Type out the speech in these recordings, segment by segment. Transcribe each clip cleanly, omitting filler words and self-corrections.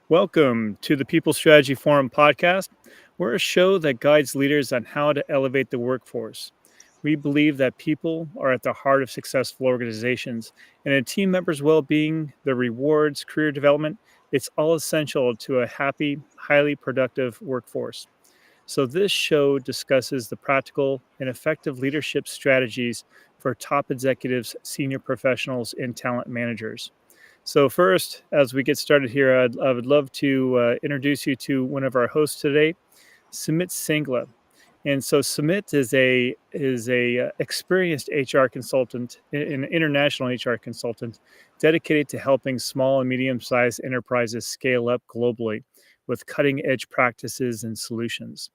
Welcome to the People Strategy Forum podcast. We're a show that guides leaders on how to elevate the workforce. We believe that people are at the heart of successful organizations, and a team member's well being, their rewards, career development, it's all essential to a happy, highly productive workforce. So, this show discusses the practical and effective leadership strategies for top executives, senior professionals, and talent managers. So, first, as we get started here, I would love to introduce you to one of our hosts today, Sumit Singla. And so Sumit is a experienced HR consultant, an international HR consultant, dedicated to helping small and medium-sized enterprises scale up globally with cutting-edge practices and solutions.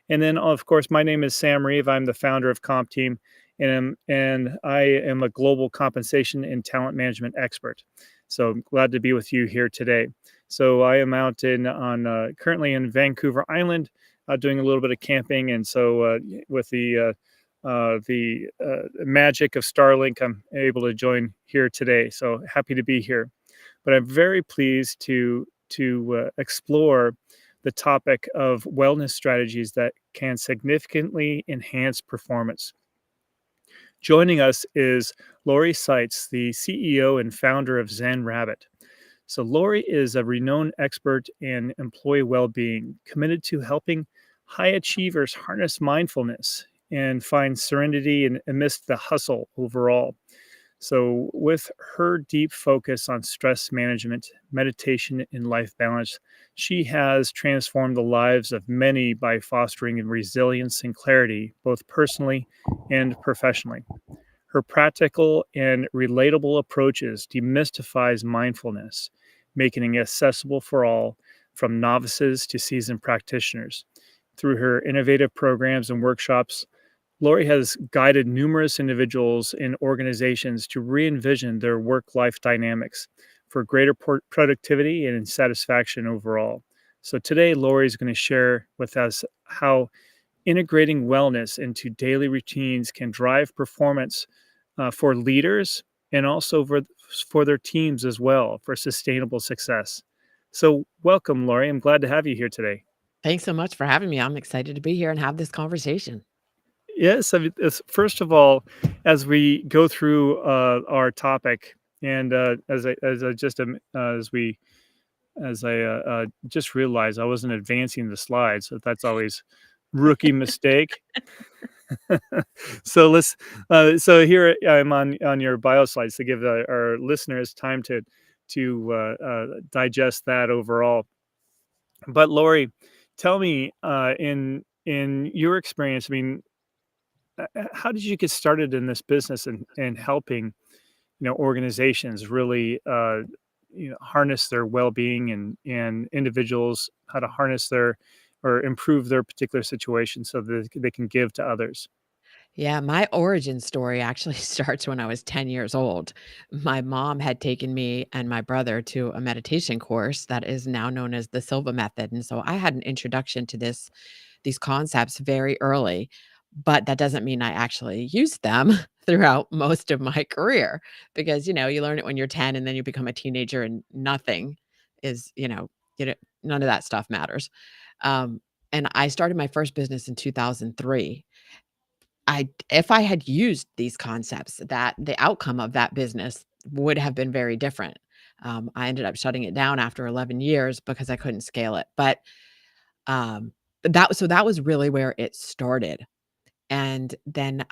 And then, of course, my name is Sam Reeve. I'm the founder of CompTeam, and I am a global compensation and talent management expert. So I'm glad to be with you here today. So I am out currently in Vancouver Island, doing a little bit of camping, and so with the magic of Starlink, I'm able to join here today. So happy to be here. But I'm very pleased to explore the topic of wellness strategies that can significantly enhance performance. Joining us is Lori Saitz, the CEO and founder of Zen Rabbit. So, Lori is a renowned expert in employee well being, committed to helping high achievers harness mindfulness and find serenity amidst the hustle overall. So, with her deep focus on stress management, meditation, and life balance, she has transformed the lives of many by fostering resilience and clarity, both personally and professionally. Her practical and relatable approaches demystifies mindfulness, making it accessible for all, from novices to seasoned practitioners. Through her innovative programs and workshops, Lori has guided numerous individuals and organizations to re envision their work life dynamics for greater productivity and satisfaction overall. So, today, Lori is going to share with us how integrating wellness into daily routines can drive performance for leaders and also for their teams as well for sustainable success. So, welcome, Lori. I'm glad to have you here today. Thanks so much for having me. I'm excited to be here and have this conversation. Yes, I mean, first of all, as we go through our topic, and as I just as I just realized I wasn't advancing the slides, so that's always rookie mistake. So so here I'm on your bio slides to give our listeners time to digest that overall. But Lori, tell me, in your experience, I mean, how did you get started in this business and helping organizations really harness their well-being and individuals how to harness their or improve their particular situation so that they can give to others? Yeah, my origin story actually starts when I was 10 years old. My mom had taken me and my brother to a meditation course that is now known as the Silva method. And so I had an introduction to these concepts very early, but that doesn't mean I actually used them throughout most of my career because you learn it when you're 10 and then you become a teenager and nothing is, none of that stuff matters. Um, and I started my first business in 2003. If I had used these concepts, that the outcome of that business would have been very different. I ended up shutting it down after 11 years because I couldn't scale it. But um, that was really where it started. And then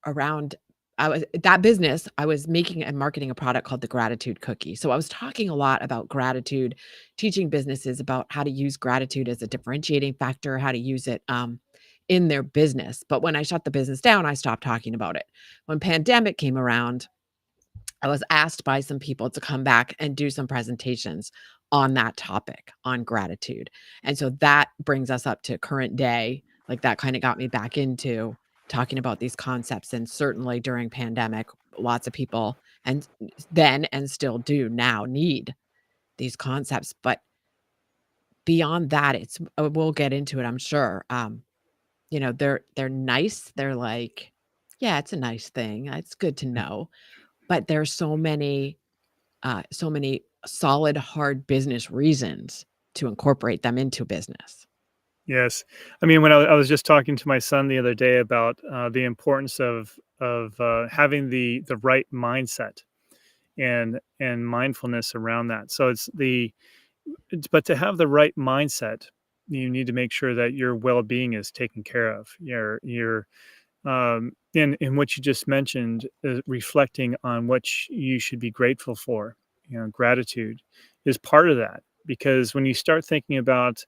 around I was that business, I was making and marketing a product called the gratitude cookie. So I was talking a lot about gratitude, teaching businesses about how to use gratitude as a differentiating factor, how to use it in their business. But when I shut the business down, I stopped talking about it. When pandemic came around, I was asked by some people to come back and do some presentations on that topic, on gratitude. And so that brings us up to current day. Like that kind of got me back into talking about these concepts. And certainly during pandemic, lots of people and still do now need these concepts. But beyond that, we'll get into it, I'm sure. They're nice. They're like, yeah, it's a nice thing. It's good to know. But there's so many so many solid, hard business reasons to incorporate them into business. Yes. I mean, when I was just talking to my son the other day about the importance of having the right mindset and mindfulness around that. So but to have the right mindset, you need to make sure that your well-being is taken care of. Your in what you just mentioned, reflecting on what you should be grateful for. Gratitude is part of that, because when you start thinking about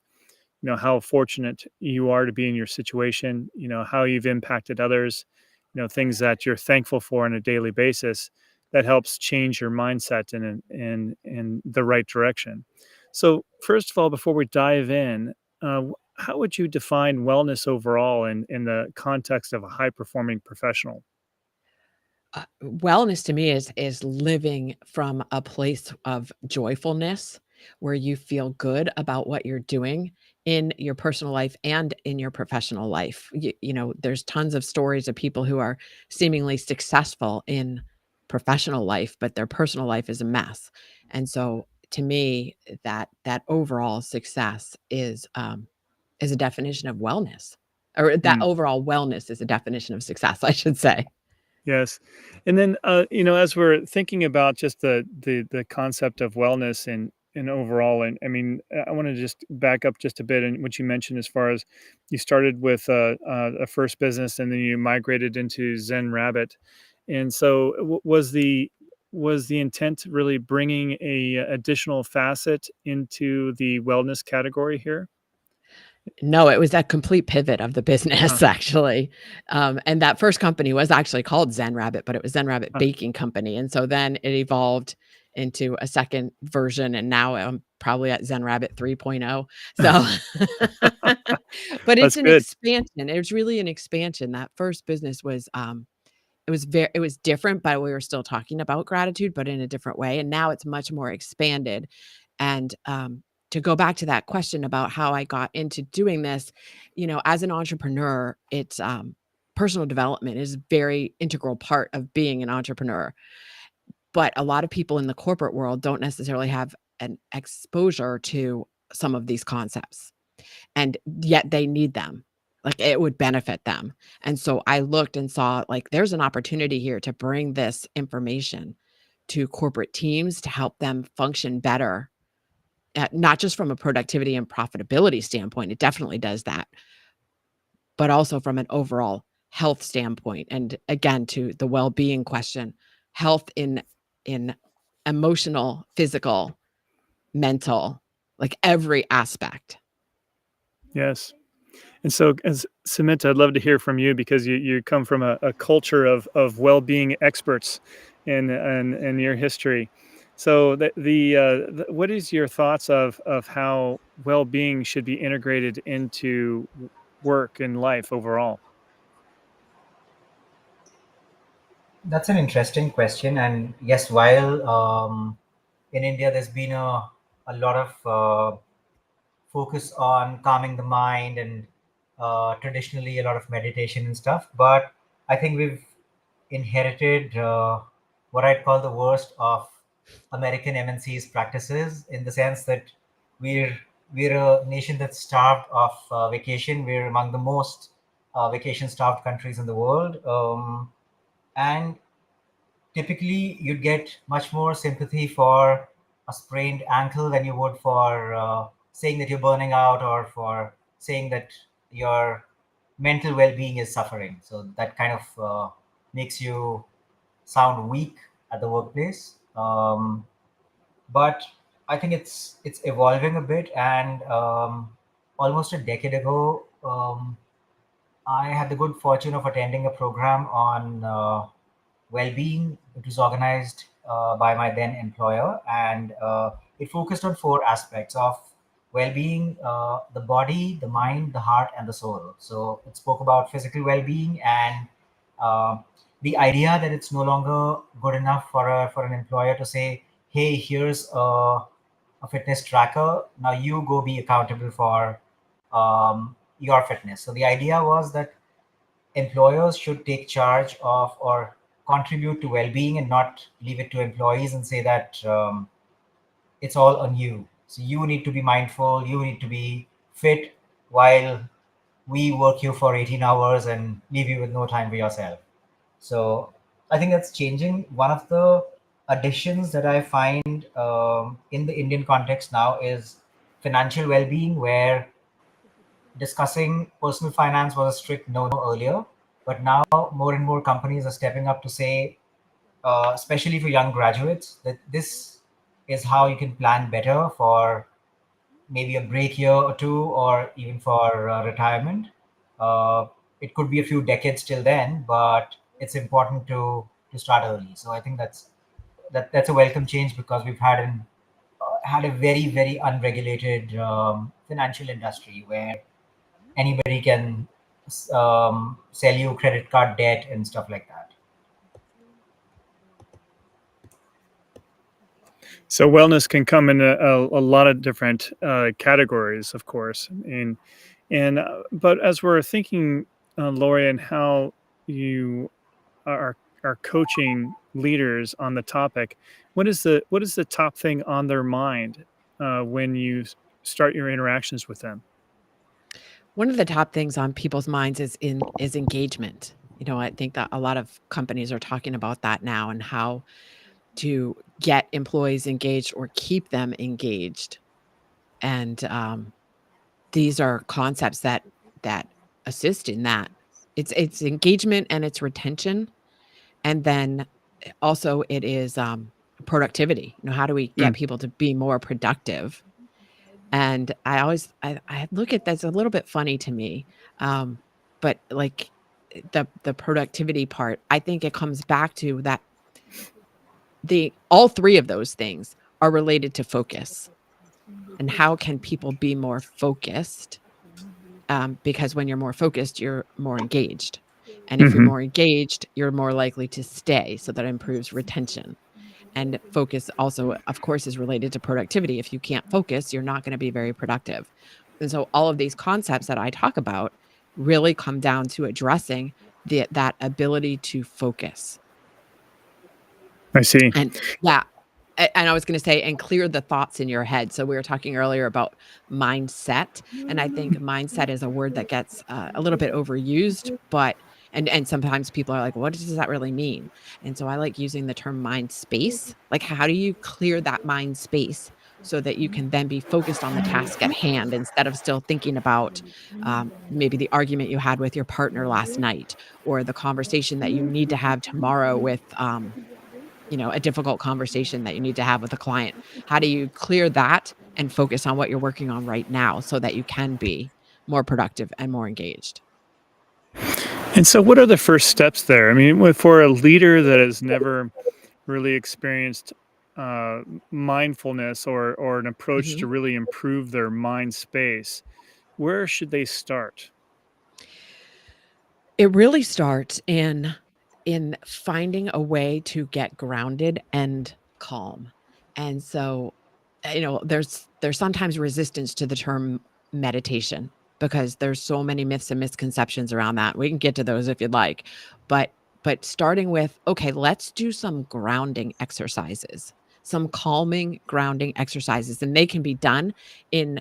how fortunate you are to be in your situation, how you've impacted others, things that you're thankful for on a daily basis, that helps change your mindset in the right direction. So first of all, before we dive in, how would you define wellness overall in the context of a high performing professional? Wellness to me is living from a place of joyfulness where you feel good about what you're doing in your personal life and in your professional life. There's tons of stories of people who are seemingly successful in professional life, but their personal life is a mess. And so to me, that overall success is a definition of wellness, or that Hmm. overall wellness is a definition of success, I should say. Yes. And then, as we're thinking about just the concept of wellness and overall, and I mean, I want to just back up just a bit in what you mentioned as far as you started with a first business and then you migrated into Zen Rabbit. And so was the intent really bringing a additional facet into the wellness category here? No, it was a complete pivot of the Huh, business, actually, and that first company was actually called Zen Rabbit, but it was Zen Rabbit huh. Baking Company, and so then it evolved into a second version, and now I'm probably at Zen Rabbit 3.0. So but it's That's an good. expansion, it was really an expansion. That first business was, it was different, but we were still talking about gratitude, but in a different way, and now it's much more expanded. And, to go back to that question about how I got into doing this, as an entrepreneur, it's, personal development is very integral part of being an entrepreneur. But a lot of people in the corporate world don't necessarily have an exposure to some of these concepts, and yet they need them. Like, it would benefit them. And so I looked and saw, like, there's an opportunity here to bring this information to corporate teams to help them function better, not just from a productivity and profitability standpoint, it definitely does that, but also from an overall health standpoint. And again, to the well-being question, health in emotional, physical, mental, like every aspect. Yes. And so, as Samantha, I'd love to hear from you because you come from a culture of well-being experts in your history. So, what is your thoughts of how well-being should be integrated into work and life overall? That's an interesting question. And yes, while in India there's been a lot of focus on calming the mind and traditionally a lot of meditation and stuff, but I think we've inherited what I'd call the worst of American MNC's practices, in the sense that we're we're a nation that's starved of vacation. We're among the most vacation starved countries in the world. And typically you'd get much more sympathy for a sprained ankle than you would for saying that you're burning out, or for saying that your mental well-being is suffering. So that kind of makes you sound weak at the workplace. But I think it's evolving a bit. And almost a decade ago, I had the good fortune of attending a program on well-being. It was organized by my then employer, and it focused on four aspects of well-being: the body, the mind, the heart, and the soul. So it spoke about physical well-being, and uh, the idea that it's no longer good enough for an employer to say, "Hey, here's a fitness tracker. Now you go be accountable for your fitness." So the idea was that employers should take charge of, or contribute to well-being and not leave it to employees and say that it's all on you. So you need to be mindful, you need to be fit, while we work you for 18 hours and leave you with no time for yourself. So I think that's changing. One of the additions that I find in the Indian context now is financial well-being, where discussing personal finance was a strict no-no earlier, but now more and more companies are stepping up to say, especially for young graduates, that this is how you can plan better for maybe a break year or two, or even for retirement. Uh, it could be a few decades till then, but it's important to start early. So I think that's a welcome change, because we've had a very unregulated financial industry where anybody can sell you credit card debt and stuff like that. So wellness can come in a lot of different categories, of course, and but as we're thinking, Lori, and how you are coaching leaders on the topic, what is the top thing on their mind when you start your interactions with them? One of the top things on people's minds is engagement. I think that a lot of companies are talking about that now and how to get employees engaged or keep them engaged. And these are concepts that assist in that. It's engagement and it's retention, and then also it is productivity. How do we get Mm, people to be more productive? And I look at that's a little bit funny to me, but like the productivity part, I think it comes back to that the all three of those things are related to focus. And how can people be more focused? Because when you're more focused, you're more engaged. And if you're mhm. more engaged, you're more likely to stay. So that improves retention. And focus also, of course, is related to productivity. If you can't focus, you're not going to be very productive. And so all of these concepts that I talk about really come down to addressing that ability to focus. I see. And yeah, and I was gonna say, and clear the thoughts in your head. So we were talking earlier about mindset, and I think mindset is a word that gets, a little bit overused, but and sometimes people are like, "What does that really mean?" And so I like using the term mind space. Like, how do you clear that mind space so that you can then be focused on the task at hand instead of still thinking about, maybe the argument you had with your partner last night, or the conversation that you need to have tomorrow with, a difficult conversation that you need to have with a client. How do you clear that and focus on what you're working on right now so that you can be more productive and more engaged? And so, what are the first steps there? I mean, for a leader that has never really experienced uh, mindfulness or an approach to Mhm. really improve their mind space, where should they start? It really starts in finding a way to get grounded and calm. And so, there's sometimes resistance to the term meditation because there's so many myths and misconceptions around that. We can get to those if you'd like. But but starting with, okay, let's do some grounding exercises. Some calming grounding exercises, and they can be done in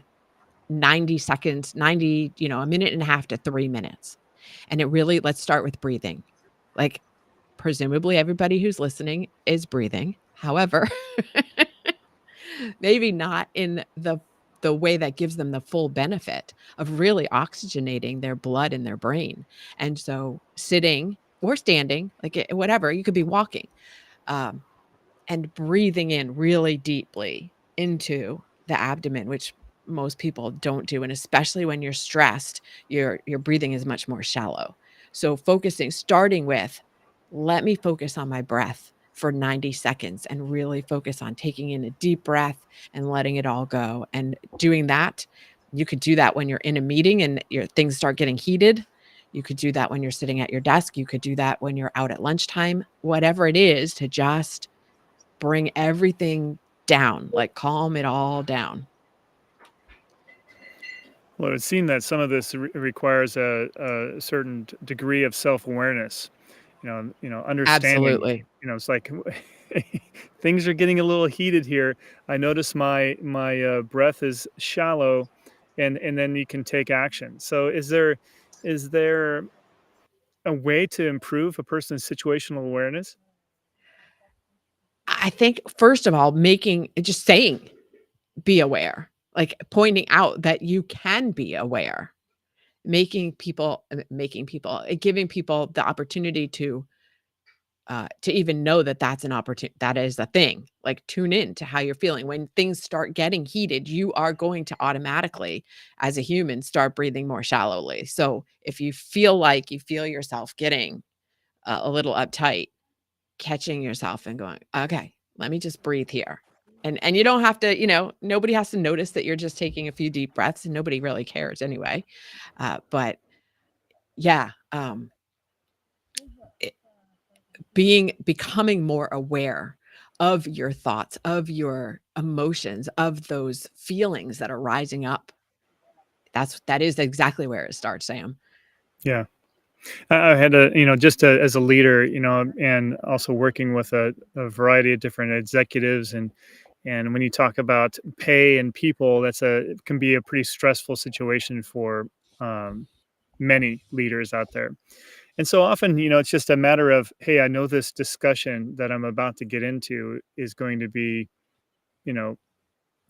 90 seconds, 90, a minute and a half to 3 minutes. And it really let's start with breathing. Like, presumably everybody who's listening is breathing. However, maybe not in the way that gives them the full benefit of really oxygenating their blood in their brain. And so sitting or standing, like, whatever, you could be walking, um, and breathing in really deeply into the abdomen, which most people don't do, and especially when you're stressed, your breathing is much more shallow. So starting with, let me focus on my breath for 90 seconds and really focus on taking in a deep breath and letting it all go. And doing that, you could do that when you're in a meeting and your things start getting heated. You could do that when you're sitting at your desk. You could do that when you're out at lunchtime, whatever it is, to just bring everything down, like, calm it all down. Well, it would seem that some of this requires a certain degree of self awareness. understanding, Absolutely. it's like things are getting a little heated here. I notice my breath is shallow, and then you can take action. So is there a way to improve a person's situational awareness? I think, first of all, just saying, "Be aware," like, pointing out that you can be aware, giving people the opportunity to even know that that is a thing. Like, tune in to how you're feeling. When things start getting heated, you are going to automatically, as a human, start breathing more shallowly. So, if you feel like you feel yourself getting a little uptight, catching yourself and going, "Okay, let me just breathe here." And you don't have to, nobody has to notice that you're just taking a few deep breaths, and nobody really cares anyway. But yeah, it becoming more aware of your thoughts, of your emotions, of those feelings that are rising up. That is exactly where it starts, Sam. Yeah. I had just as a leader, and also working with a variety of different executives, and when you talk about pay and people, it can be a pretty stressful situation for um, many leaders out there. And so often, it's just a matter of, hey, I know this discussion that I'm about to get into is going to be, you know,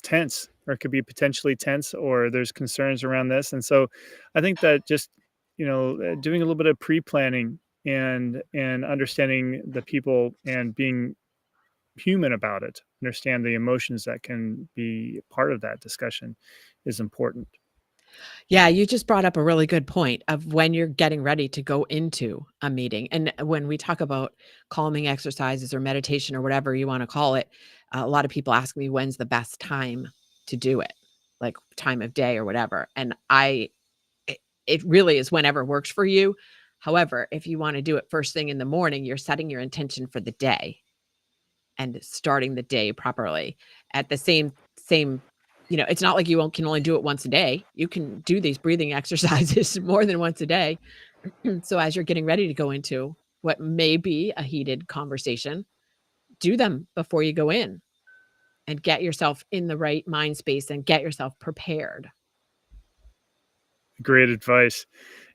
tense, or it could be potentially tense, or there's concerns around this. And so I think that just, doing a little bit of pre-planning and understanding the people and being human about it, understand the emotions that can be part of that discussion is important. Yeah, you just brought up a really good point of when you're getting ready to go into a meeting. And when we talk about calming exercises or meditation or whatever you want to call it, a lot of people ask me when's the best time to do it, like time of day or whatever. And it really is whenever works for you. However, if you want to do it first thing in the morning, you're setting your intention for the day and starting the day properly. At the same, it's not like can only do it once a day. You can do these breathing exercises more than once a day. So as you're getting ready to go into what may be a heated conversation, do them before you go in and get yourself in the right mind space and get yourself prepared. Great advice.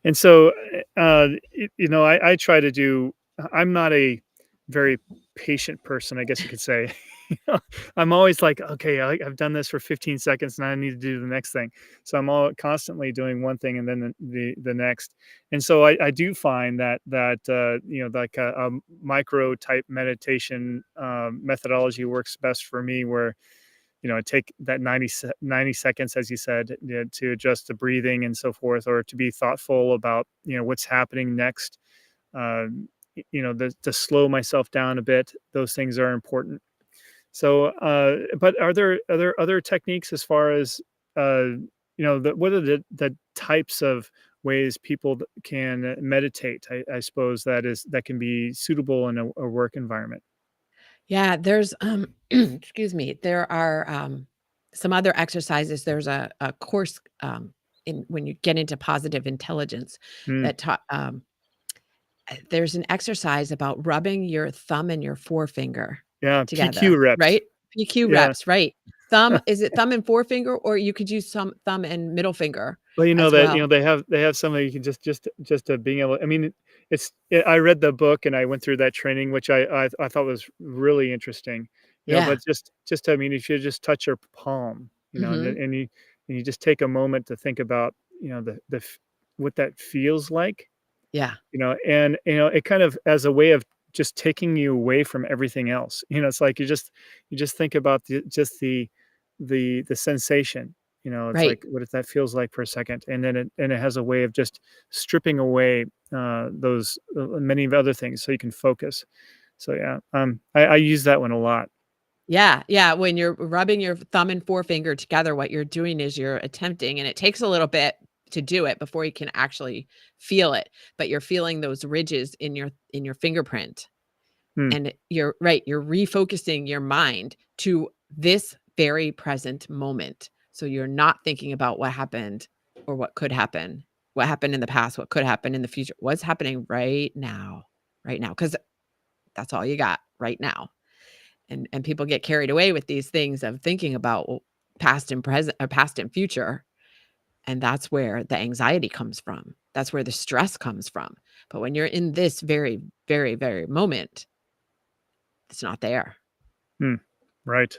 And so, I try to do. I'm not a very patient person, I guess you could say. I'm always like, okay, I've done this for 15 seconds, and I need to do the next thing. So I'm all constantly doing one thing and then the next. And so I do find that like a micro type meditation methodology works best for me, where I take that 90 seconds, as you said, to adjust the breathing and so forth, or to be thoughtful about, what's happening next. To slow myself down a bit. Those things are important. So, but are there other techniques as far as, what are the types of ways people can meditate? I suppose that can be suitable in a work environment. Yeah, there's excuse me, there are some other exercises. There's a course in when you get into positive intelligence Mm, that there's an exercise about rubbing your thumb and your forefinger yeah, PQ together, reps. right? PQ Yeah. reps, right? Is it thumb and forefinger, or you could use some thumb and middle finger Well, as well? they have some that you can just being able. I mean, I read the book and I went through that training, which I thought was really interesting. Yeah. But just I mean, if you just touch your palm, and Mhm. you just take a moment to think about, what that feels like, Yeah. and it kind of as a way of just taking you away from everything else. It's like you just think about the sensation. It's Right. like, what if that feels like for a second, and then it has a way of just stripping away those many of other things, so you can focus. So yeah, I use that one a lot. Yeah, yeah, when you're rubbing your thumb and forefinger together, what you're doing is you're attempting, and it takes a little bit to do it before you can actually feel it, but you're feeling those ridges in your fingerprint, Hmm. and you're right, you're refocusing your mind to this very present moment. So you're not thinking about what happened or what could happen, what happened in the past, what could happen in the future, what's happening right now. right now, because that's all you got right now. And people get carried away with these things of thinking about past and present or past and future. And that's where the anxiety comes from. That's where the stress comes from. But when you're in this very, very, very moment, it's not there. Hmm. Right.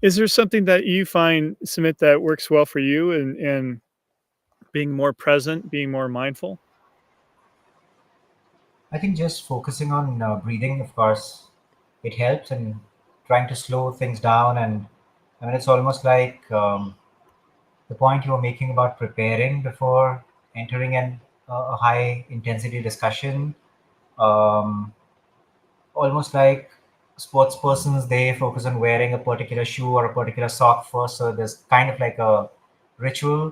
Is there something that you find, Sumit, that works well for you in being more present, being more mindful? I think just focusing on breathing, of course, it helps, and trying to slow things down. And I mean, it's almost like the point you were making about preparing before entering a high intensity discussion. Um, Almost like sports persons, they focus on wearing a particular shoe or a particular sock first. So there's kind of like a ritual.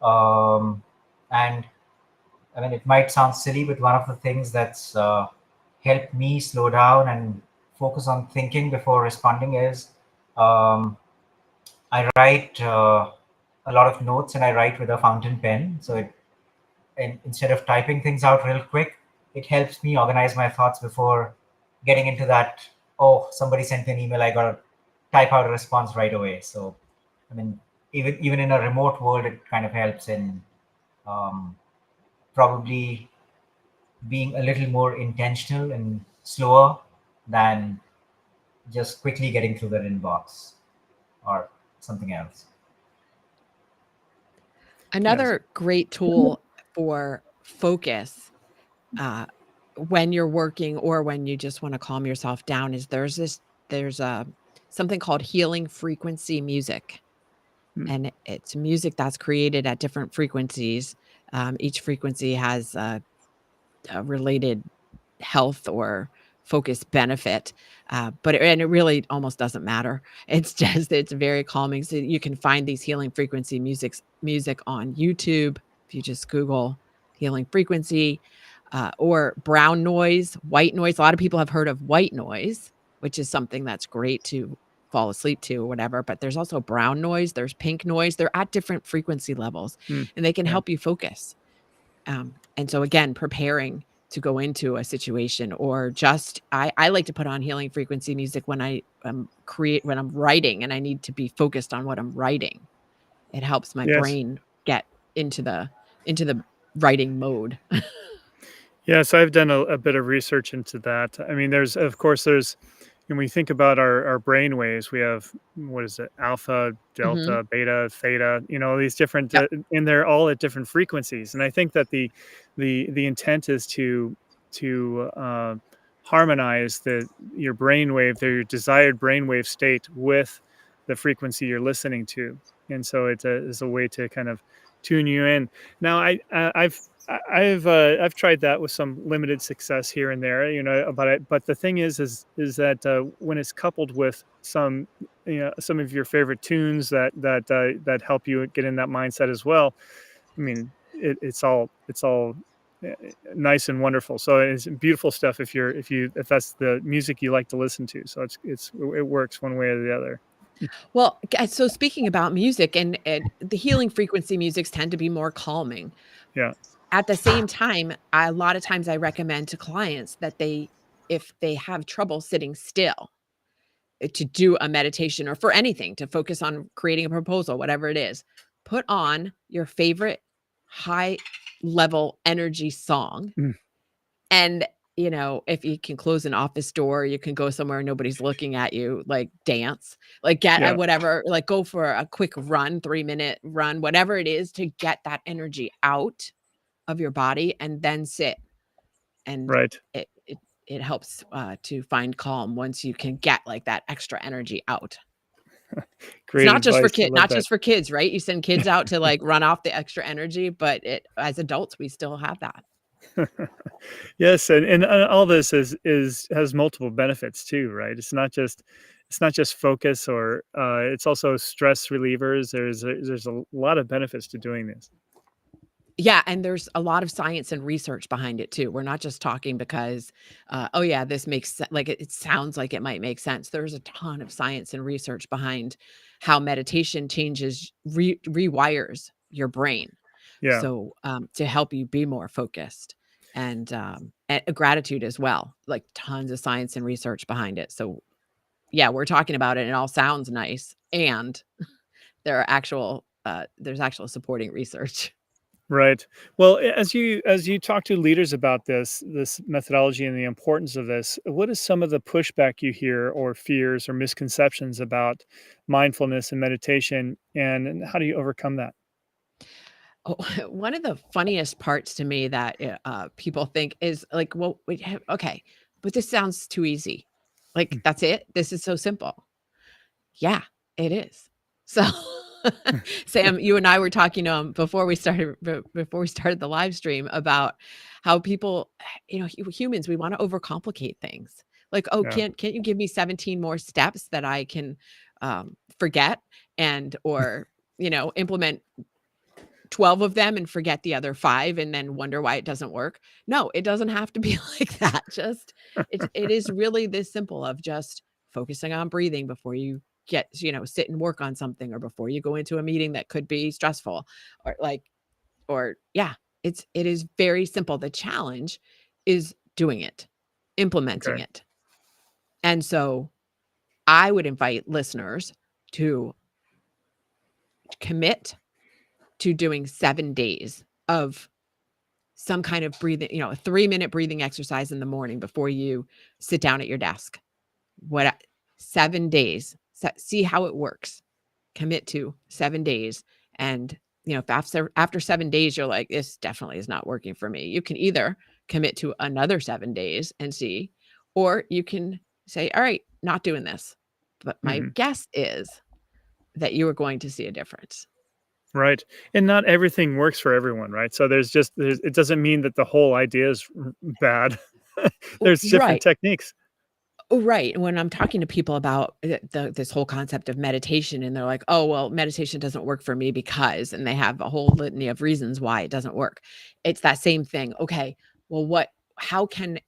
And I mean, it might sound silly, but one of the things that's helped me slow down and focus on thinking before responding is um, I write a lot of notes, and I write with a fountain pen. So and instead of typing things out real quick, it helps me organize my thoughts before getting into that. Oh, somebody sent me an email. I got to type out a response right away. So, I mean, even in a remote world, it kind of helps in um, probably being a little more intentional and slower than just quickly getting through their inbox or something else. Yes. Another great tool for focus, uh, when you're working or when you just wanna calm yourself down is there's a something called healing frequency music, Mm, and it's music that's created at different frequencies. Each frequency has a related health or focus benefit, but it really almost doesn't matter. It's just it's very calming, so you can find these healing frequency music on YouTube if you just Google healing frequency, or brown noise, white noise. A lot of people have heard of white noise, which is something that's great to fall asleep to or whatever, but there's also brown noise, there's pink noise. They're at different frequency levels, mm, and they can yeah. help you focus. And so again, preparing to go into a situation or just I like to put on healing frequency music when when I'm writing and I need to be focused on what I'm writing. It helps my Yes. brain get into the writing mode. Yes, I've done a bit of research into that. I mean, there's of course there's when we think about our brain waves, we have what is it, alpha, Mhm. delta, beta, theta. These different, Yep. and they're all at different frequencies. And I think that the intent is to harmonize your brainwave, your desired brainwave state with the frequency you're listening to. And so it's a way to kind of tune you in. Now, I've tried that with some limited success here and there, but the thing is that when it's coupled with some of your favorite tunes that help you get in that mindset as well. I mean, it's all uh, nice and wonderful. So it's beautiful stuff if that's the music you like to listen to. So it works one way or the other. Well, so speaking about music and the healing frequency musics tend to be more calming. Yeah. At the same time, a lot of times I recommend to clients that if they have trouble sitting still, to do a meditation or for anything, to focus on creating a proposal, whatever it is, put on your favorite high level energy song. Mm, And, if you can close an office door, you can go somewhere nobody's looking at you, like dance, like get yeah. whatever, like go for a quick run, 3-minute run, whatever it is to get that energy out of your body and then sit. And Right. it helps, to find calm once you can get, like, that extra energy out. It's Great advice. I love not that. just for kids, right? You send kids out to, like, run off the extra energy, but as adults, we still have that. Yes, and all this has multiple benefits too, right? It's not just focus, or it's also stress relievers. There's a lot of benefits to doing this. Yeah, and there's a lot of science and research behind it too. We're not just talking because, "Oh, yeah, this makes like, it sounds like it might make sense." There's a ton of science and research behind how meditation changes rewires your brain, Yeah. so, to help you be more focused, and, and gratitude as well, like tons of science and research behind it. So yeah, we're talking about it and it all sounds nice, and there's actual supporting research. Right. Well, as you talk to leaders about this methodology and the importance of this, what is some of the pushback you hear or fears or misconceptions about mindfulness and meditation, and how do you overcome that? Oh, one of the funniest parts to me that people think is like, well, wait, okay, but this sounds too easy. Like, Mm, that's it? This is so simple. Yeah, it is. So, Sam, you and I were talking before we started the live stream about how people, humans, we want to overcomplicate things. Like, oh, yeah. can't you give me 17 more steps that I can forget and or implement 12 of them and forget the other 5 and then wonder why it doesn't work? No, it doesn't have to be like that. Just it is really this simple of just focusing on breathing before you sit and work on something, or before you go into a meeting that could be stressful, or yeah, it is very simple. The challenge is doing it, implementing Okay. it. And so I would invite listeners to commit to doing 7 days of some kind of breathing, a 3-minute breathing exercise in the morning before you sit down at your desk. What 7 days. See how it works. Commit to 7 days. And, if after 7 days you're like, this definitely is not working for me, you can either commit to another 7 days and see, or you can say, all right, not doing this. But my Mhm. guess is that you are going to see a difference. Right. And not everything works for everyone, right? So there's it doesn't mean that the whole idea is bad. There's different Right. techniques. Oh, right, and when I'm talking to people about this whole concept of meditation, and they're like, "Oh, well, meditation doesn't work for me because," and they have a whole litany of reasons why it doesn't work. It's that same thing. Okay, well, how can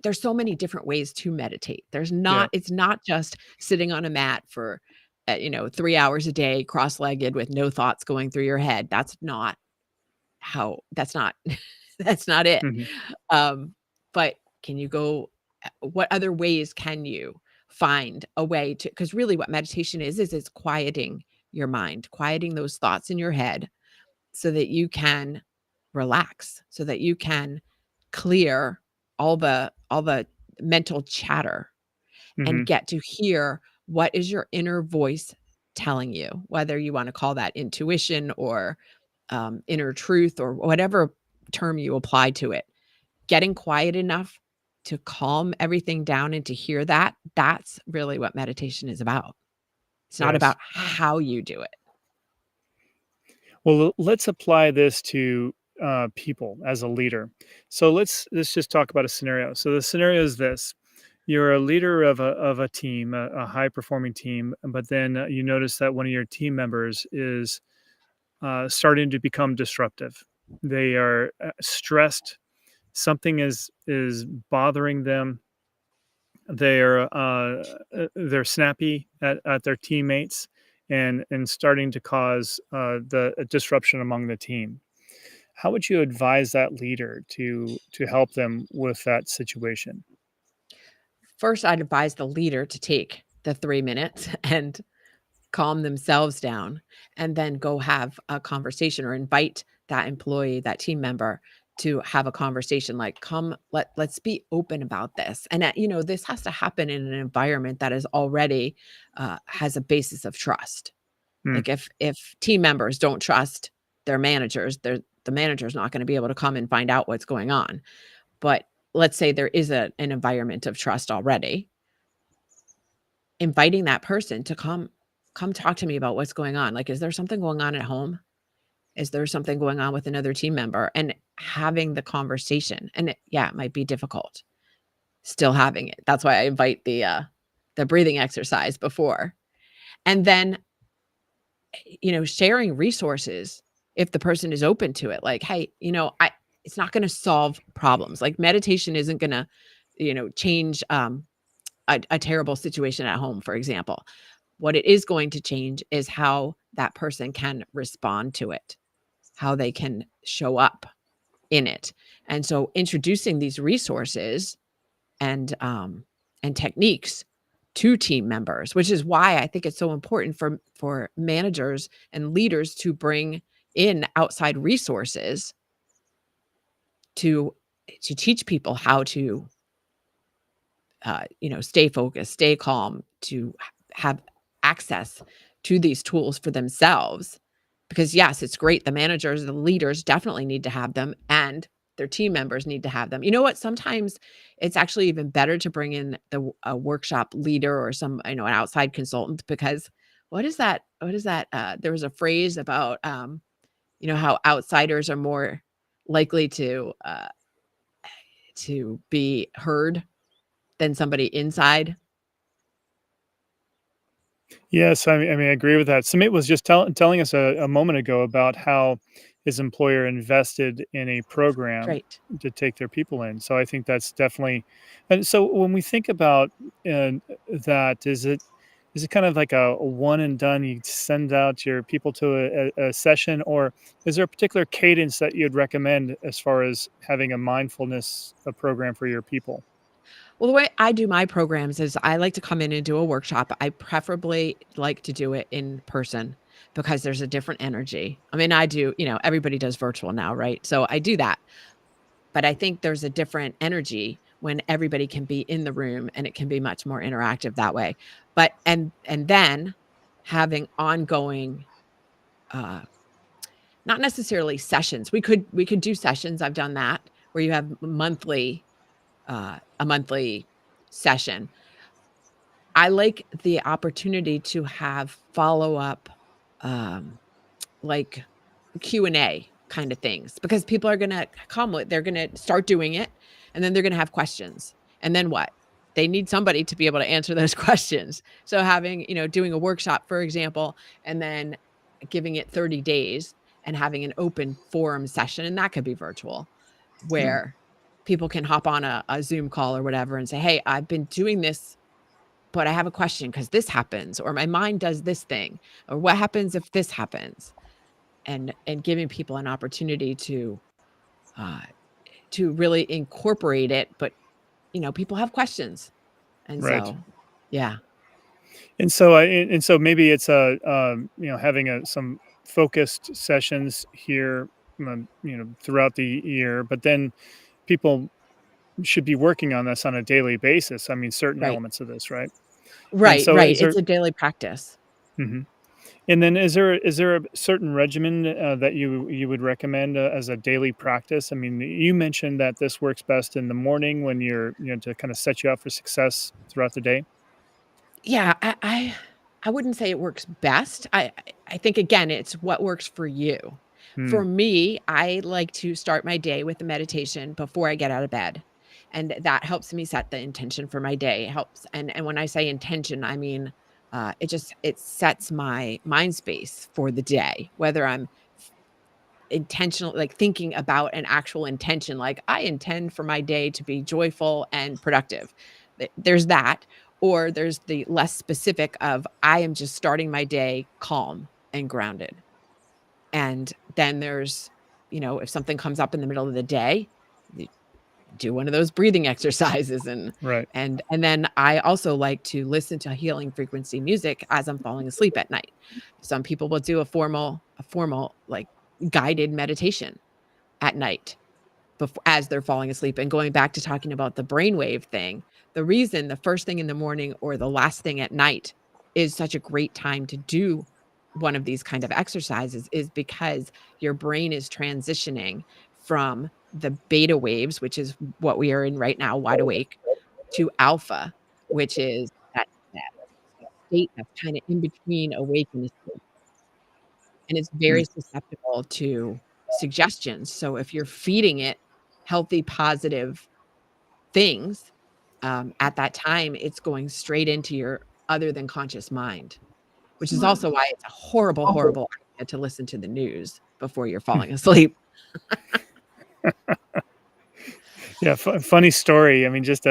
there's so many different ways to meditate. Yeah. It's not just sitting on a mat for, 3 hours a day, cross-legged with no thoughts going through your head. That's not that's not it. Mhm. Um, but can you go what other ways can you find a way to, because really what meditation is it's quieting your mind, quieting those thoughts in your head so that you can relax, so that you can clear all the mental chatter and Mhm. get to hear what is your inner voice telling you, whether you want to call that intuition or inner truth or whatever term you apply to it. Getting quiet enough to calm everything down and to hear that, that's really what meditation is about. It's not Yes. about how you do it. Well, let's apply this to people as a leader. So let's just talk about a scenario. So the scenario is this: you're a leader of a team, a high performing team, but then you notice that one of your team members is starting to become disruptive. They are stressed. Something is bothering them. They're snappy at their teammates, and starting to cause the disruption among the team. How would you advise that leader to help them with that situation? First, I'd advise the leader to take the 3 minutes and calm themselves down, and then go have a conversation or invite that employee, that team member, to have a conversation like, come, let's be open about this. And this has to happen in an environment that is already has a basis of trust. Mm, Like, if team members don't trust their managers, the manager's not going to be able to come and find out what's going on. But let's say there is an environment of trust already, inviting that person to come talk to me about what's going on. Like, is there something going on at home? Is there something going on with another team member? And having the conversation. And yeah, it might be difficult still having it. That's why I invite the breathing exercise before. And then, sharing resources if the person is open to it. Like, hey, I it's not going to solve problems. Like, meditation isn't going to, change a terrible situation at home, for example. What it is going to change is how that person can respond to it, how they can show up. in it. And so introducing these resources and techniques to team members, which is why I think it's so important for managers and leaders to bring in outside resources to teach people how to stay focused, stay calm, to have access to these tools for themselves. Because yes, it's great. The managers, the leaders definitely need to have them, and their team members need to have them. You know what? Sometimes it's actually even better to bring in a workshop leader or an outside consultant, because what is that? What is that? There was a phrase about, how outsiders are more likely to be heard than somebody inside. Yes, I agree with that. Sumit was just telling us a moment ago about how his employer invested in a program Right. to take their people in. So I think that's definitely, and so when we think about that, is it kind of like a one and done? You send out your people to a session, or is there a particular cadence that you'd recommend as far as having a mindfulness program for your people? Well, the way I do my programs is I like to come in and do a workshop. I preferably like to do it in person because there's a different energy. I mean, everybody does virtual now, right? So I do that. But I think there's a different energy when everybody can be in the room, and it can be much more interactive that way. But and then having ongoing, uh not necessarily sessions. We could do sessions. I've done that where you have a monthly session. I like the opportunity to have follow-up, um, like Q&A kind of things, because people are gonna they're gonna start doing it, and then they're gonna have questions. And then what? They need somebody to be able to answer those questions. So doing a workshop, for example, and then giving it 30 days and having an open forum session, and that could be virtual, Hmm. where people can hop on a Zoom call or whatever and say, "Hey, I've been doing this, but I have a question because this happens, or my mind does this thing, or what happens if this happens?" And giving people an opportunity uh, to really incorporate it. But people have questions, and Right. so yeah, And so maybe it's having some focused sessions here, throughout the year, but then people should be working on this on a daily basis. I mean, certain right, elements of this, right? And right, so right. is It's there, a daily practice. mhm. And then is there a certain regimen that you would recommend as a daily practice? I mean, you mentioned that this works best in the morning when to kind of set you up for success throughout the day. Yeah, I wouldn't say it works best. I think, again, it's what works for you. Hmm. For me, I like to start my day with a meditation before I get out of bed, and that helps me set the intention for my day. It helps, and when I say intention, I mean, it sets my mind space for the day, whether I'm intentional, like thinking about an actual intention, like I intend for my day to be joyful and productive. There's that. Or there's the less specific of, I am just starting my day calm and grounded. And then there's, if something comes up in the middle of the day, you do one of those breathing exercises. and Right. and then I also like to listen to healing frequency music as I'm falling asleep at night. Some people will do a formal like guided meditation at night as they're falling asleep. And going back to talking about the brainwave thing, the reason the first thing in the morning or the last thing at night is such a great time to do one of these kind of exercises is because your brain is transitioning from the beta waves, which is what we are in right now, wide awake, to alpha, which is that state that's kind of in between awake and asleep. And it's Hmm. very susceptible to suggestions. So if you're feeding it healthy, positive things, at that time, it's going straight into your other than conscious mind, which is also why it's a horrible, horrible idea to listen to the news before you're falling asleep. Yeah, funny story. I mean, just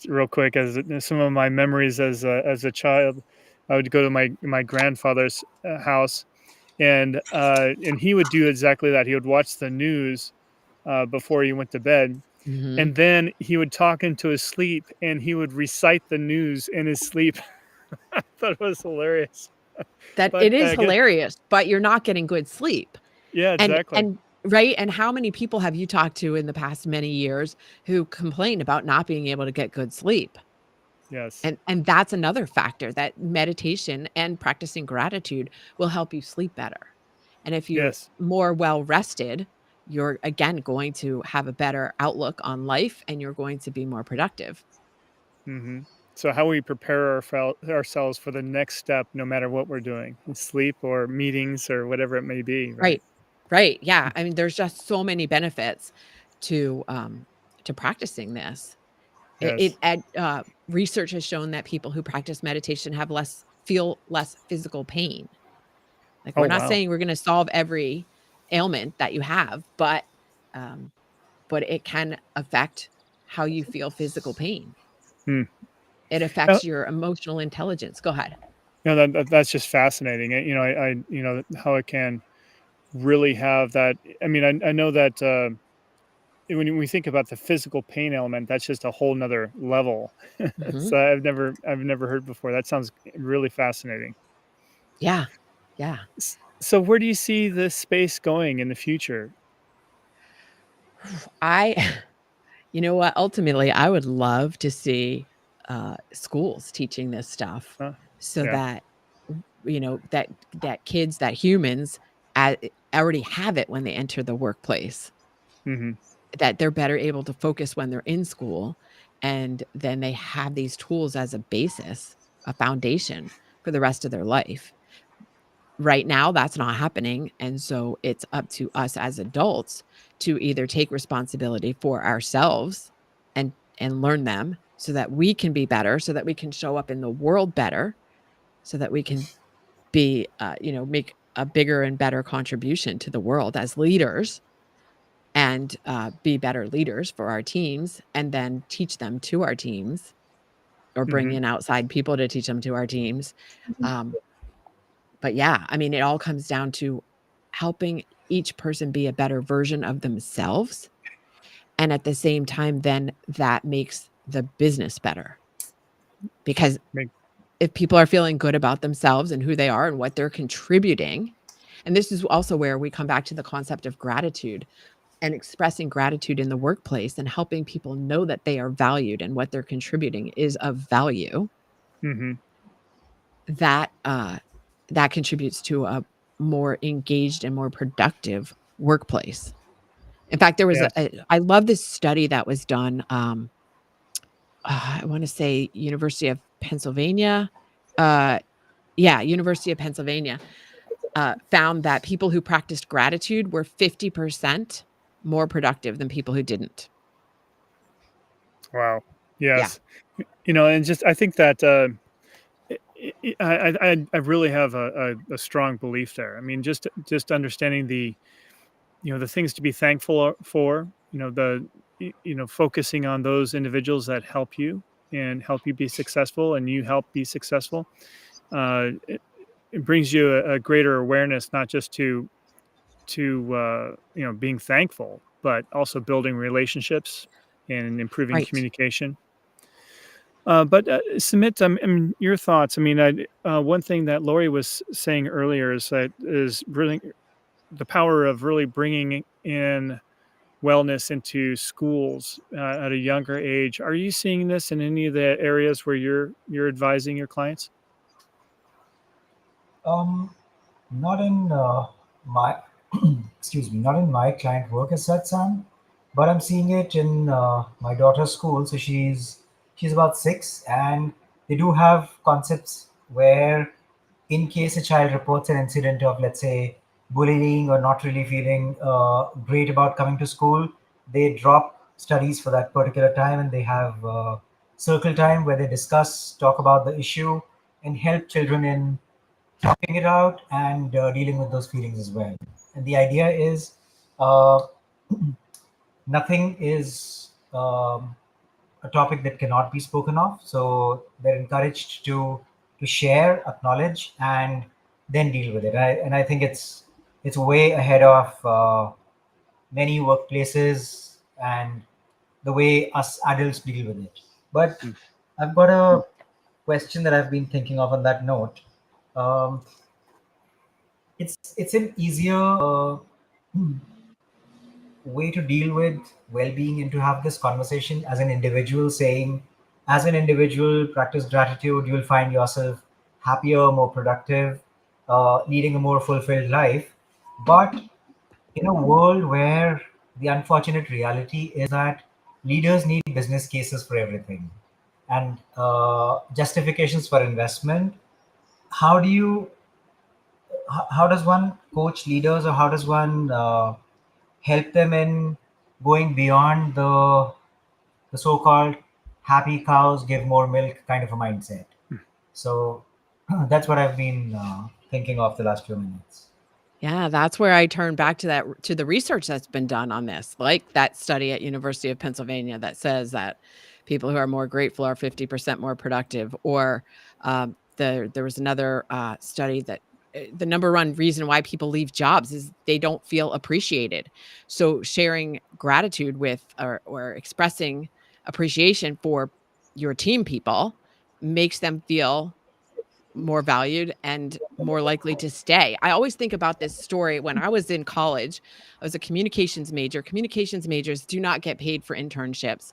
real quick, as some of my memories as a child, I would go to my grandfather's house, and he would do exactly that. He would watch the news, before he went to bed. Mhm. And then he would talk into his sleep and he would recite the news in his sleep. I thought it was hilarious. That But it is I guess, hilarious, but you're not getting good sleep. yeah, exactly. And right, and how many people have you talked to in the past many years who complain about not being able to get good sleep? Yes. And that's another factor that meditation and practicing gratitude will help you sleep better. And if you're Yes. more well rested, you're again going to have a better outlook on life and you're going to be more productive. Hmm. So how we prepare ourselves for the next step, no matter what we're doing, sleep or meetings or whatever it may be, right? Right. Right. Yeah. I mean, there's just so many benefits to practicing this. Yes. Research has shown that people who practice meditation have feel less physical pain. Like, Oh, we're not wow. saying we're gonna solve every ailment that you have, um, but it can affect how you feel physical pain. Hmm. It Uh, affects your emotional intelligence. Go ahead. that's just fascinating. How it can really have that. I mean, I know that when we think about the physical pain element, that's just a whole nother level. Mhm. So I've never heard before. That sounds really fascinating. Yeah. Yeah. So where do you see this space going in the future? I you know what? Ultimately, I would love to see, schools teaching this stuff Huh? so Yeah. that, that kids, that humans, a already have it when they enter the workplace. Hmm. That they're better able to focus when they're in school, and then they have these tools as a basis, a foundation for the rest of their life. Right now, that's not happening, and so it's up to us as adults to either take responsibility for ourselves and learn them so that we can be better, so that we can show up in the world better, so that we can make a bigger and better contribution to the world as leaders and, be better leaders for our teams, and then teach them to our teams or bring Hmm. in outside people to teach them to our teams. Um, but yeah, I mean, it all comes down to helping each person be a better version of themselves, and at the same time, then that makes the business better. Because Make, if people are feeling good about themselves and who they are and what they're contributing, and this is also where we come back to the concept of gratitude and expressing gratitude in the workplace and helping people know that they are valued and what they're contributing is of value, hmm. that contributes to a more engaged and more productive workplace. In fact, there was Yes. I love this study that was done, I wanna say University of Pennsylvania, uh, yeah, University of Pennsylvania, found that people who practiced gratitude were 50% more productive than people who didn't. Wow. Yeah, Yes. And just I think that I really have a strong belief there. I mean, just understanding the things to be thankful for. Focusing on those individuals that help you and help you be successful, and you help be successful. It brings you a greater awareness, not just to being thankful, but also building relationships and improving right. communication. But Submit, your thoughts. I mean, one thing that Lori was saying earlier is really the power of really bringing in wellness into schools at a younger age. Are you seeing this in any of the areas where you're advising your clients? Um, Not in my excuse me, not in my client work as such, Sam, but I'm seeing it in my daughter's school. So she's about 6, and they do have concepts where, in case a child reports an incident of, let's say, bullying or not really feeling great about coming to school, they drop studies for that particular time, and they have circle time where they discuss, talk about the issue, and help children in talking it out and dealing with those feelings as well. And the idea is uh, nothing is a topic that cannot be spoken of. So they're encouraged to share, acknowledge, and then deal with it. And I think it's way ahead of many workplaces and the way us adults deal with it. But Mm. I've got a question that I've been thinking of on that note. Um, it's an easier way to deal with well-being and to have this conversation as an individual, saying, as an individual, practice gratitude, you'll find yourself happier, more productive, leading a more fulfilled life. But in a world where the unfortunate reality is that leaders need business cases for everything and justifications for investment, how do you how does one coach leaders, or how does one help them in going beyond the so-called happy cows give more milk kind of a mindset? So that's what I've been thinking of the last few minutes. Yeah, that's where I turn back to to the research that's been done on this, like that study at University of Pennsylvania that says that people who are more grateful are 50% more productive. Or there was another study that the number one reason why people leave jobs is they don't feel appreciated. So sharing gratitude with, or expressing appreciation for your team people makes them feel more valued and more likely to stay. I always think about this story. When I was in college, I was a communications major. Communications majors do not get paid for internships.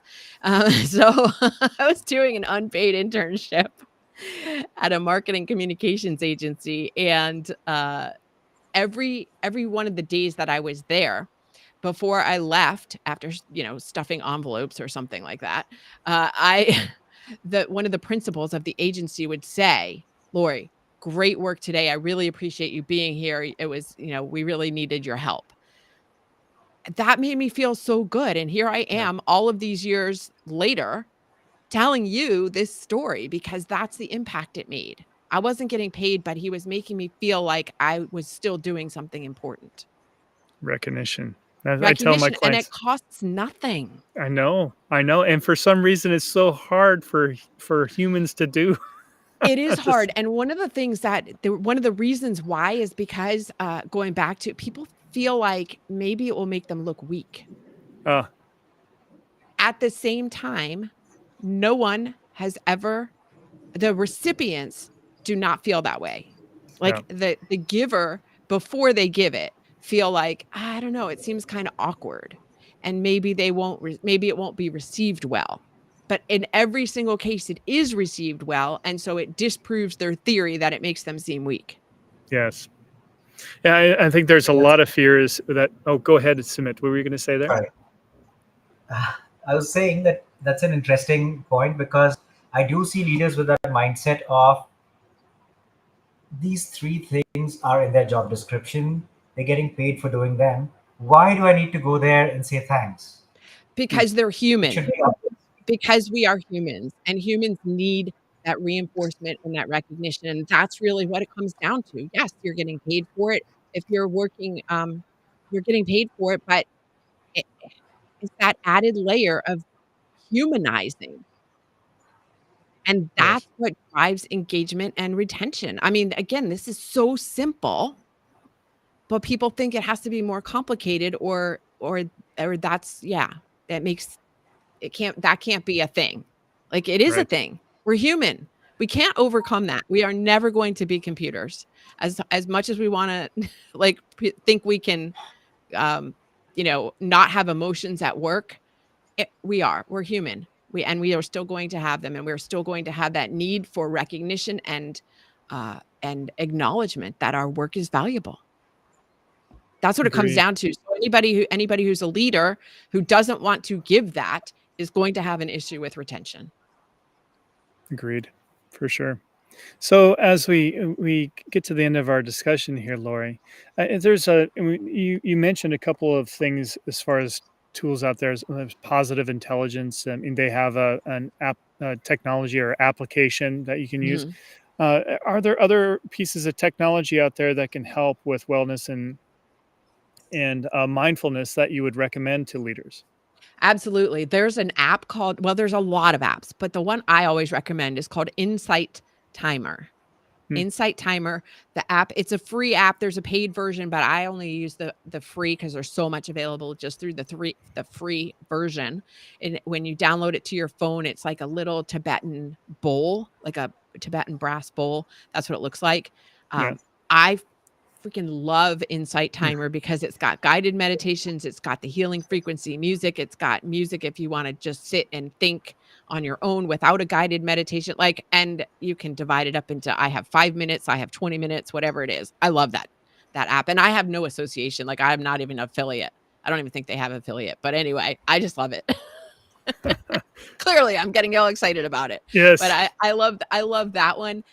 So I was doing an unpaid internship at a marketing communications agency. And every one of the days that I was there, before I left, after stuffing envelopes or something like that, I the one of the principals of the agency would say, "Lori, great work today. I really appreciate you being here. It was, we really needed your help." That made me feel so good. And here I Yeah. am all of these years later telling you this story because that's the impact it made. I wasn't getting paid, but he was making me feel like I was still doing something important. Recognition. As I tell my Recognition, and it clients, costs nothing. I know, and for some reason, it's so hard for humans to do. It is This hard, and one of the things that one of the reasons why is because, going back to people feel like maybe it will make them look weak. uh, At the same time, no one has ever the recipients do not feel that way. yeah, Like, the giver, before they give it, feel like, "I don't know, it seems kinda awkward, and maybe they won't maybe it won't be received well." But in every single case, it is received well, and so it disproves their theory that it makes them seem weak. yes. Yeah, I think there's a That's lot of fears that oh, go ahead, Sumit. What were you gonna say there? right. I was saying that that's an interesting point because I do see leaders with that mindset of these three things are in their job description. They're getting paid for doing them. Why do I need to go there and say thanks? Mm, Because they're It should human. be obvious. Because we are humans, and humans need that reinforcement and that recognition, and that's really what it comes down to. Yes, you're getting paid for it. If you're working, you're getting paid for it, but it it's that added layer of humanizing, and Yes. that's what drives engagement and retention. I mean, again, this is so simple, but people think it has to be more complicated, or that's yeah, that makes that can't be a thing. Like, it is a right. thing. We're human. We can't overcome that. We are never going to be computers. As much as we wanna, like, think we can, um, not have emotions at work, we are. We're human. We are still going to have them, and we're still going to have that need for recognition and acknowledgement that our work is valuable. That's what it comes Agreed. down to. So anybody who's a leader who doesn't want to give that is going to have an issue with retention. Agreed. For sure. So as we get to the end of our discussion here, Lori, there's you mentioned a couple of things as far as tools out there. There's positive intelligence. I mean, they have an app technology or application that you can use. Mhm. Are there other pieces of technology out there that can help with wellness and mindfulness that you would recommend to leaders? Absolutely. There's an app called, well, there's a lot of apps, but the one I always recommend is called Insight Timer. Insight Timer, the app, it's a free app. There's a paid version, but I only use the free because there's so much available just through the free version. And when you download it to your phone, it's like a little Tibetan bowl, like a Tibetan brass bowl. That's what it looks like. Yeah. I freaking love Insight Timer because it's got guided meditations, it's got the healing frequency music, it's got music if you want to just sit and think on your own without a guided meditation, like, and you can divide it up into, I have 5 minutes, I have 20 minutes, whatever it is. I love that app, and I have no association, like I'm not even an affiliate. I don't even think they have affiliate, but anyway, I just love it. Clearly I'm getting all excited about it. Yes. But I love that one.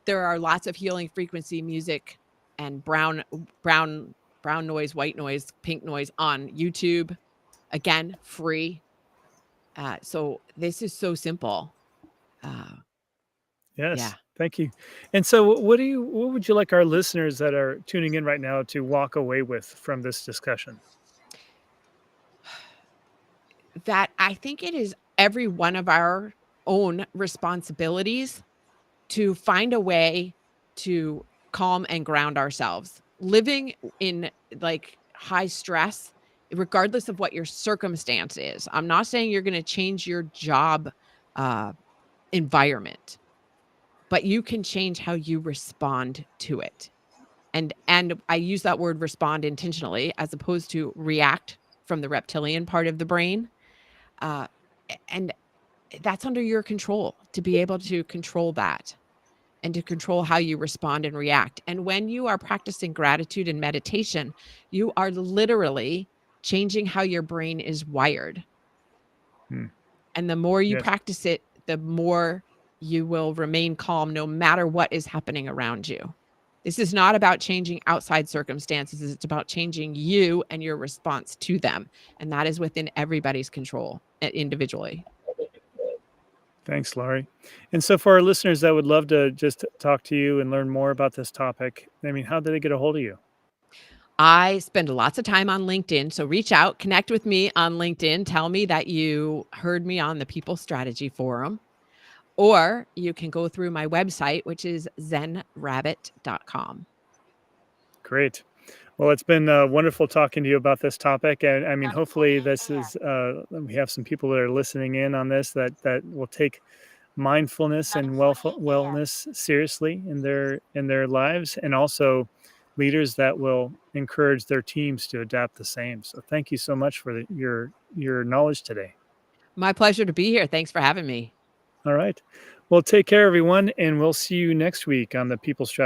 There are lots of healing frequency music and brown noise, white noise, pink noise on YouTube. Again, free. So this is so simple. Yes. Yeah. Thank you. And so what would you like our listeners that are tuning in right now to walk away with from this discussion? That I think it is every one of our own responsibilities to find a way to calm and ground ourselves. Living in like high stress, regardless of what your circumstance is. I'm not saying you're going to change your job environment, but you can change how you respond to it. And I use that word respond intentionally as opposed to react from the reptilian part of the brain. And that's under your control to be able to control that and to control how you respond and react. And when you are practicing gratitude and meditation, you are literally changing how your brain is wired. And the more you practice it, the more you will remain calm no matter what is happening around you. This is not about changing outside circumstances. It's about changing you and your response to them. And that is within everybody's control individually. Thanks, Lori. And so for our listeners that would love to just talk to you and learn more about this topic, I mean, how did they get a hold of you? I spend lots of time on LinkedIn. So reach out, connect with me on LinkedIn. Tell me that you heard me on the People Strategy Forum. Or you can go through my website, which is zenrabbit.com. Great. Well, it's been wonderful talking to you about this topic. And I mean, hopefully this is, we have some people that are listening in on this that will take mindfulness and wellness seriously in their lives, and also leaders that will encourage their teams to adapt the same. So thank you so much for your knowledge today. My pleasure to be here. Thanks for having me. All right. Well, take care, everyone, and we'll see you next week on the People Strategy.